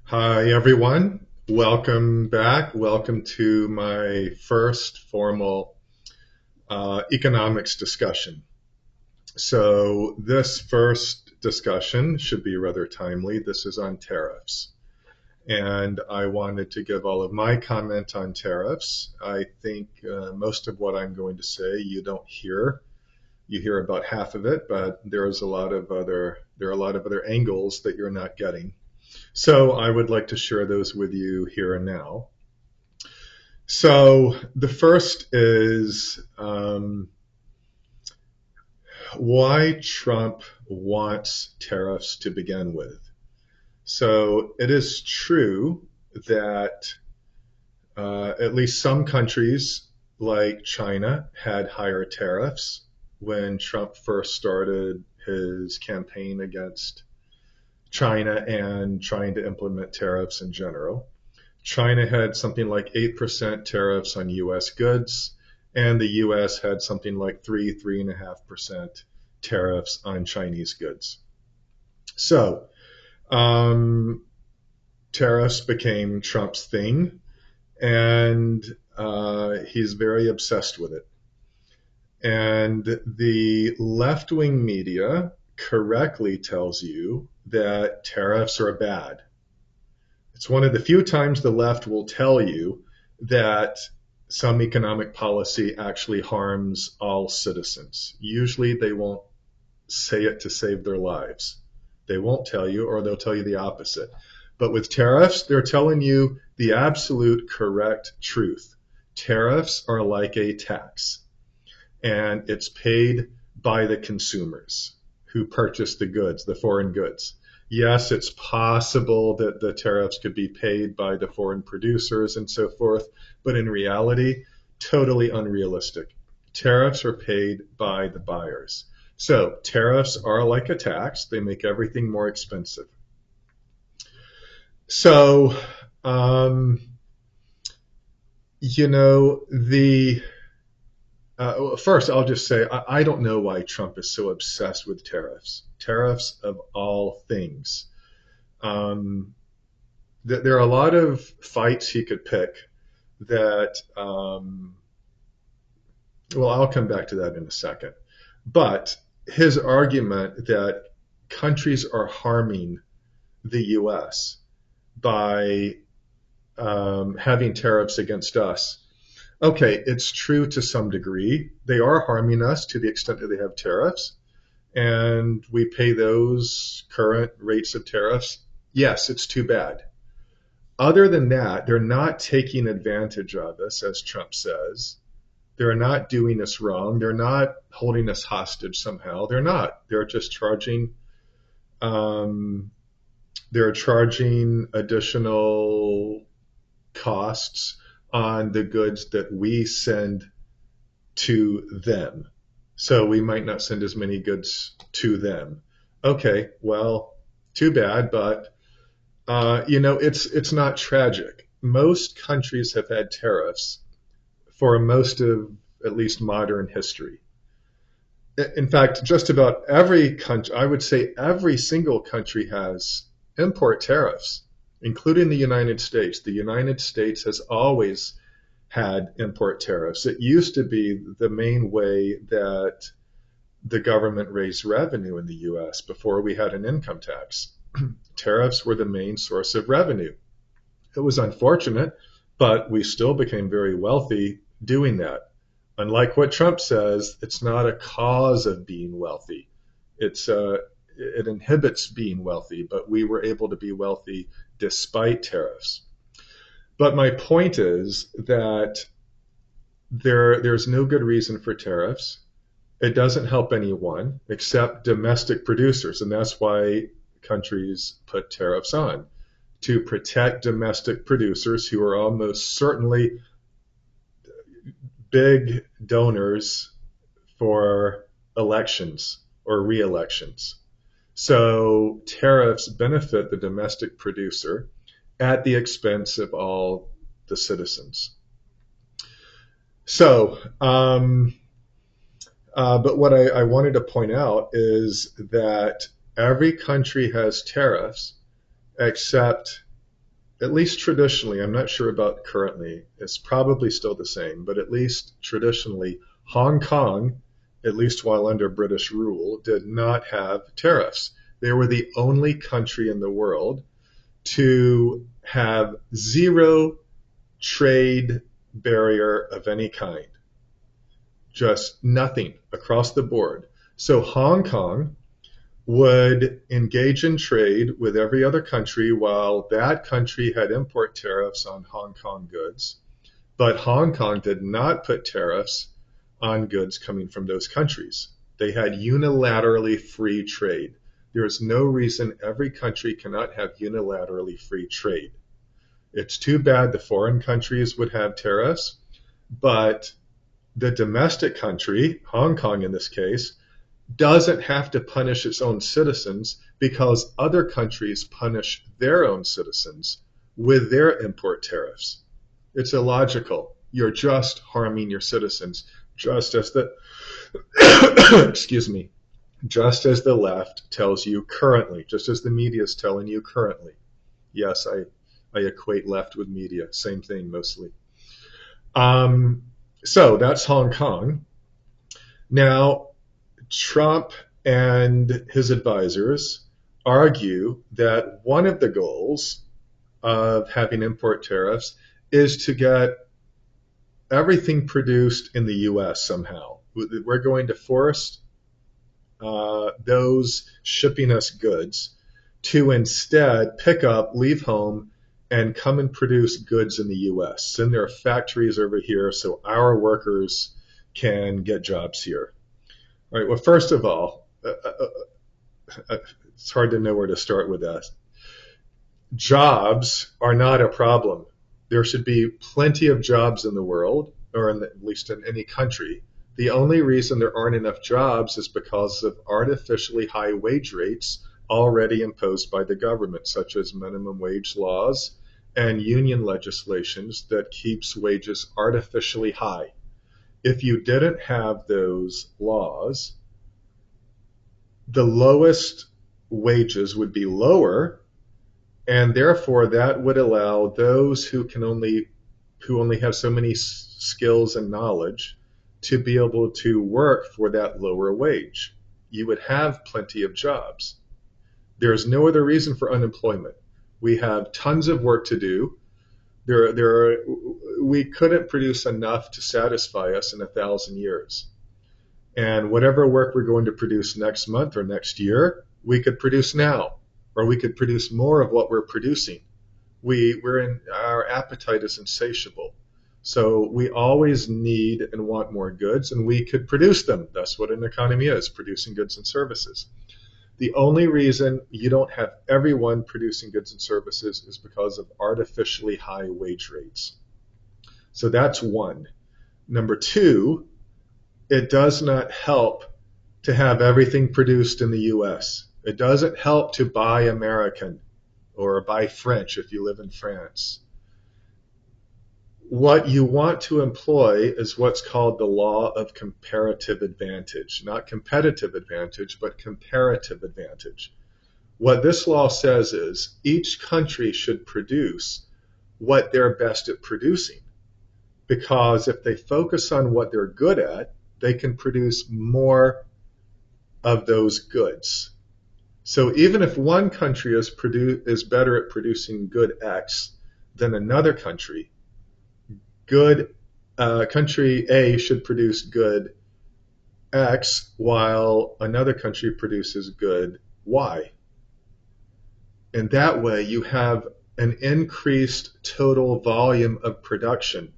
Hi, everyone. Welcome back. Welcome to my first formal economics discussion. So, this first discussion should be rather timely. This is on tariffs. And I wanted to give all of my comment on tariffs. I think most of what I'm going to say you don't hear. You hear about half of it, but there are a lot of other angles that you're not getting. So I would like to share those with you here and now. So the first is why Trump wants tariffs to begin with. So it is true that at least some countries like China had higher tariffs when Trump first started his campaign against China and trying to implement tariffs in general. China had something like 8% tariffs on US goods, and the US had something like 3.5% tariffs on Chinese goods. So, um, tariffs became Trump's thing, and he's very obsessed with it. And the left wing media correctly tells you that tariffs are bad. It's one of the few times the left will tell you that some economic policy actually harms all citizens. Usually they won't say it to save their lives. They won't tell you, or they'll tell you the opposite. But with tariffs, they're telling you the absolute correct truth. Tariffs are like a tax, and it's paid by the consumers who purchase the goods, the foreign goods. Yes, it's possible that the tariffs could be paid by the foreign producers and so forth, but in reality, totally unrealistic. Tariffs are paid by the buyers. So tariffs are like a tax. They make everything more expensive. So, um, the first, I'll just say I don't know why Trump is so obsessed with tariffs. Tariffs of all things. Um, there are a lot of fights he could pick that, well, I'll come back to that in a second. But his argument that countries are harming the US by having tariffs against us. Okay, it's true to some degree. They are harming us to the extent that they have tariffs, and we pay those current rates of tariffs. Yes, it's too bad. Other than that, they're not taking advantage of us, as Trump says. They're not doing us wrong. They're not holding us hostage somehow. They're not. Um, they're charging additional costs on the goods that we send to them. So we might not send as many goods to them. Okay, well, too bad, but it's not tragic. Most countries have had tariffs for most of at least modern history. In fact, just about every country, I would say every single country has import tariffs, including the United States. The United States has always had import tariffs. It used to be the main way that the government raised revenue in the US before we had an income tax. Tariffs were the main source of revenue. It was unfortunate, but we still became very wealthy doing that. Unlike what Trump says, it's not a cause of being wealthy. It inhibits being wealthy, but we were able to be wealthy despite tariffs. But my point is that there's no good reason for tariffs. It doesn't help anyone except domestic producers, and that's why countries put tariffs on to protect domestic producers who are almost certainly big donors for elections or re-elections. So tariffs benefit the domestic producer at the expense of all the citizens. So, but what I wanted to point out is that every country has tariffs except at least traditionally, I'm not sure about currently, it's probably still the same, but at least traditionally, Hong Kong, at least while under British rule, did not have tariffs. They were the only country in the world to have zero trade barrier of any kind, just nothing across the board. So Hong Kong would engage in trade with every other country while that country had import tariffs on Hong Kong goods. But Hong Kong did not put tariffs on goods coming from those countries. They had unilaterally free trade. There is no reason every country cannot have unilaterally free trade. It's too bad the foreign countries would have tariffs, but the domestic country, Hong Kong in this case, doesn't have to punish its own citizens because other countries punish their own citizens with their import tariffs. It's illogical. You're just harming your citizens, just as the excuse me, just as the left tells you currently, just as the media is telling you currently. Yes, I equate left with media, same thing mostly. So that's Hong Kong. Now, Trump and his advisors argue that one of the goals of having import tariffs is to get everything produced in the U.S. somehow. We're going to force those shipping us goods to instead pick up, leave home, and come and produce goods in the U.S. Send their factories over here so our workers can get jobs here. All right. Well, first of all, it's hard to know where to start with that. Jobs are not a problem. There should be plenty of jobs in the world, or at least in any country. The only reason there aren't enough jobs is because of artificially high wage rates already imposed by the government, such as minimum wage laws and union legislations that keeps wages artificially high. If you didn't have those laws, the lowest wages would be lower, and therefore that would allow those who only have so many skills and knowledge to be able to work for that lower wage. You would have plenty of jobs. There is no other reason for unemployment. We have tons of work to do. We couldn't produce enough to satisfy us in 1,000 years. And whatever work we're going to produce next month or next year, we could produce now, or we could produce more of what we're producing. Our appetite is insatiable. So we always need and want more goods, and we could produce them. That's what an economy is, producing goods and services. The only reason you don't have everyone producing goods and services is because of artificially high wage rates. So that's one. Number two, it does not help to have everything produced in the U.S. It doesn't help to buy American or buy French if you live in France. What you want to employ is what's called the law of comparative advantage, not competitive advantage, but comparative advantage. What this law says is each country should produce what they're best at producing, because if they focus on what they're good at, they can produce more of those goods. So even if one country is better at producing good X than another country, country A should produce good X while another country produces good Y. And that way you have an increased total volume of production.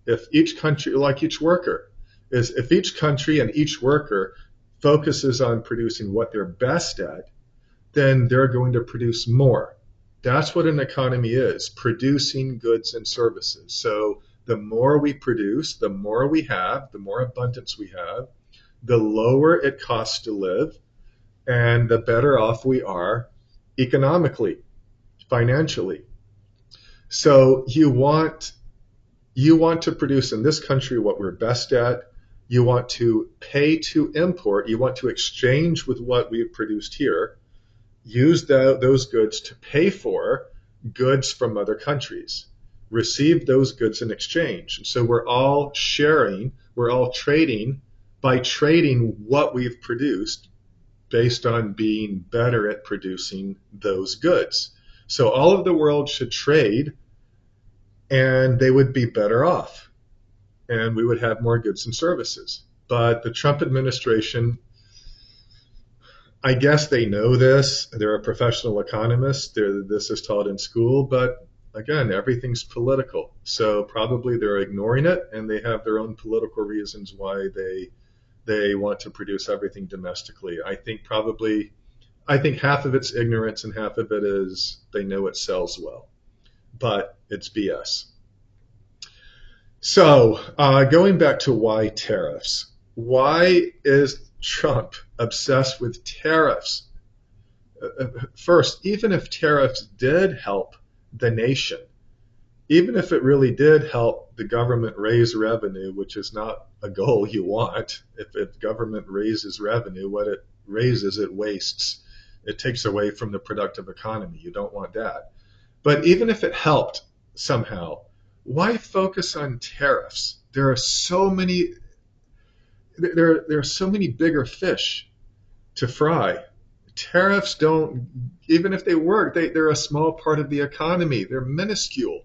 If each country, like each worker, if each country and each worker focuses on producing what they're best at, then they're going to produce more. That's what an economy is, producing goods and services. So the more we produce, the more we have, the more abundance we have, the lower it costs to live, and the better off we are economically, financially. So you want to produce in this country what we're best at. You want to pay to import. You want to exchange with what we've produced here. Use those goods to pay for goods from other countries, receive those goods in exchange. So we're all sharing, we're all trading by trading what we've produced based on being better at producing those goods. So all of the world should trade and they would be better off and we would have more goods and services. But the Trump administration, I guess they know this. They're a professional economist. This is taught in school, but again, everything's political. So probably they're ignoring it, and they have their own political reasons why they want to produce everything domestically. I think half of it's ignorance and half of it is they know it sells well, but it's BS. So going back to why tariffs, why is Trump obsessed with tariffs? First, even if tariffs did help the nation, even if it really did help the government raise revenue, which is not a goal you want, if government raises revenue, what it raises, it wastes. It takes away from the productive economy. You don't want that. But even if it helped somehow, why focus on tariffs? There are so many bigger fish to fry. Tariffs don't, even if they work, they're a small part of the economy. They're minuscule.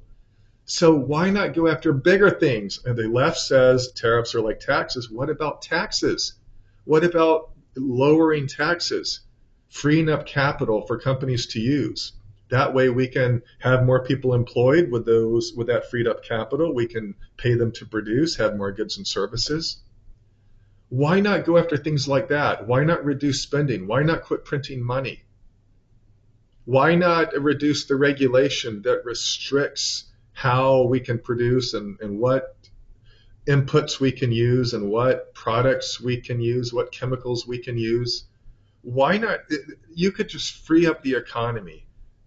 So why not go after bigger things? And the left says tariffs are like taxes. What about taxes? What about lowering taxes, freeing up capital for companies to use? That way we can have more people employed with that freed up capital. We can pay them to produce, have more goods and services. Why not go after things like that? Why not reduce spending? Why not quit printing money? Why not reduce the regulation that restricts how we can produce and what inputs we can use and what products we can use, what chemicals we can use? Why not? You could just free up the economy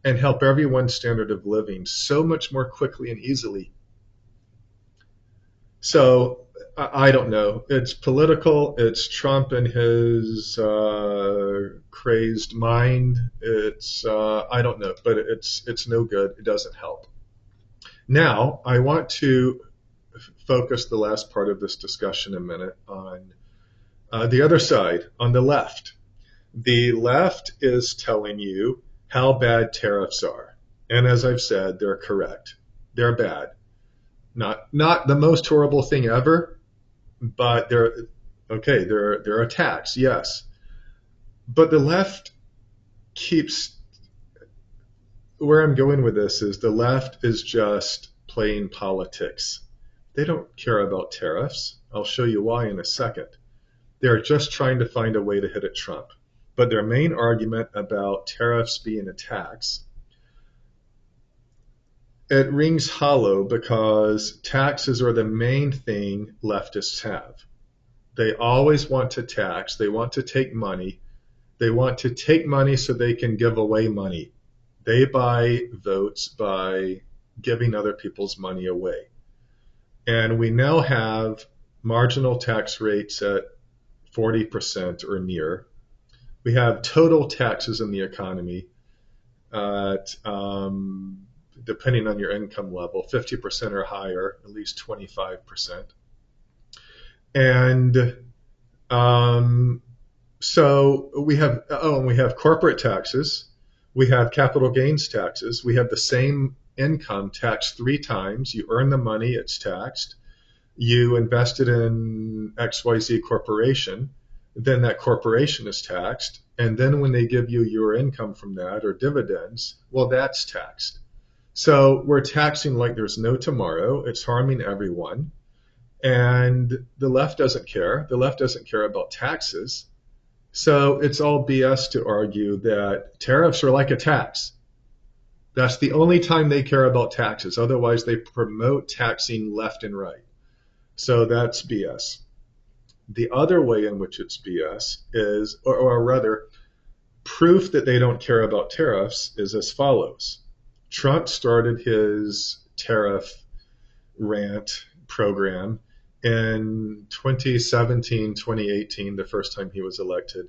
and help everyone's standard of living so much more quickly and easily. So I don't know. It's political. It's Trump and his crazed mind. It's I don't know, but it's no good. It doesn't help. Now I want to focus the last part of this discussion a minute on the other side, on the left. The left is telling you how bad tariffs are, and as I've said, they're correct. They're bad. Not the most horrible thing ever, but they're okay. They're a tax, yes. But the left keeps, where I'm going with this is the left is just playing politics. They don't care about tariffs. I'll show you why in a second. They're just trying to find a way to hit at Trump. But their main argument about tariffs being a tax, it rings hollow because taxes are the main thing leftists have. They always want to tax. They want to take money. They want to take money so they can give away money. They buy votes by giving other people's money away. And we now have marginal tax rates at 40% or near. We have total taxes in the economy at, depending on your income level, 50% or higher, at least 25%. And so we have corporate taxes. We have capital gains taxes. We have the same income taxed 3 times. You earn the money, it's taxed. You invested in XYZ corporation, then that corporation is taxed. And then when they give you your income from that or dividends, well, that's taxed. So we're taxing like there's no tomorrow. It's harming everyone. And the left doesn't care. The left doesn't care about taxes. So it's all BS to argue that tariffs are like a tax. That's the only time they care about taxes. Otherwise, they promote taxing left and right. So that's BS. The other way in which it's BS is, or rather, proof that they don't care about tariffs is as follows. Trump started his tariff rant program in 2017, 2018, the first time he was elected.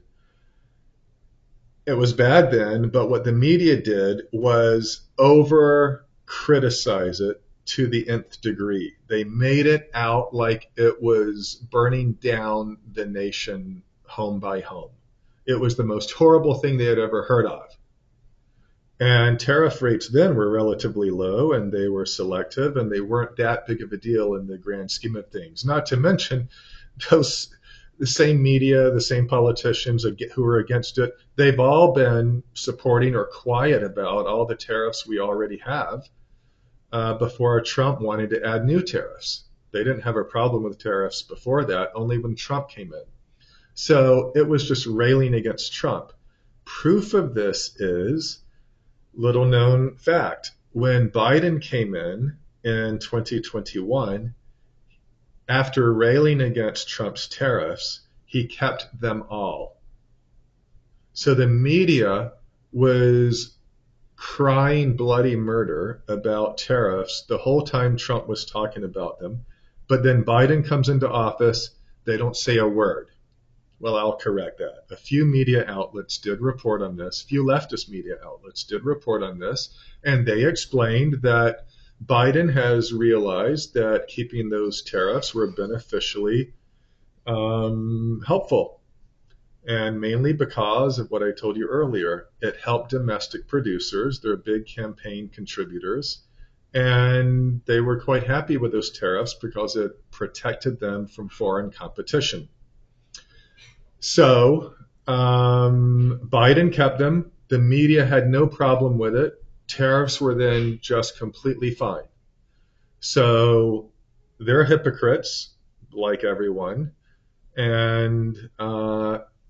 It was bad then, but what the media did was over criticize it to the nth degree. They made it out like it was burning down the nation home by home. It was the most horrible thing they had ever heard of. And tariff rates then were relatively low and they were selective and they weren't that big of a deal in the grand scheme of things. Not to mention those the same media, the same politicians who are against it, they've all been supporting or quiet about all the tariffs we already have before Trump wanted to add new tariffs. They didn't have a problem with tariffs before that, only when Trump came in. So it was just railing against Trump. Proof of this is little known fact. When Biden came in 2021, after railing against Trump's tariffs, he kept them all. So the media was crying bloody murder about tariffs the whole time Trump was talking about them. But then Biden comes into office, they don't say a word. Well, I'll correct that. A few media outlets did report on this. Few leftist media outlets did report on this. And they explained that Biden has realized that keeping those tariffs were beneficially helpful. And mainly because of what I told you earlier, it helped domestic producers. They're big campaign contributors. And they were quite happy with those tariffs because it protected them from foreign competition. So Biden kept them. The media had no problem with it. Tariffs were then just completely fine. So they're hypocrites, like everyone, and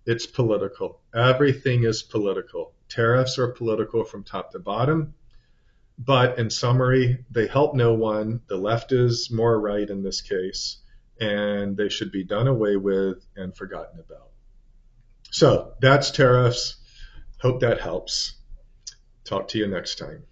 it's political. Everything is political. Tariffs are political from top to bottom. But in summary, they help no one. The left is more right in this case, and they should be done away with and forgotten about. So that's tariffs. Hope that helps. Talk to you next time.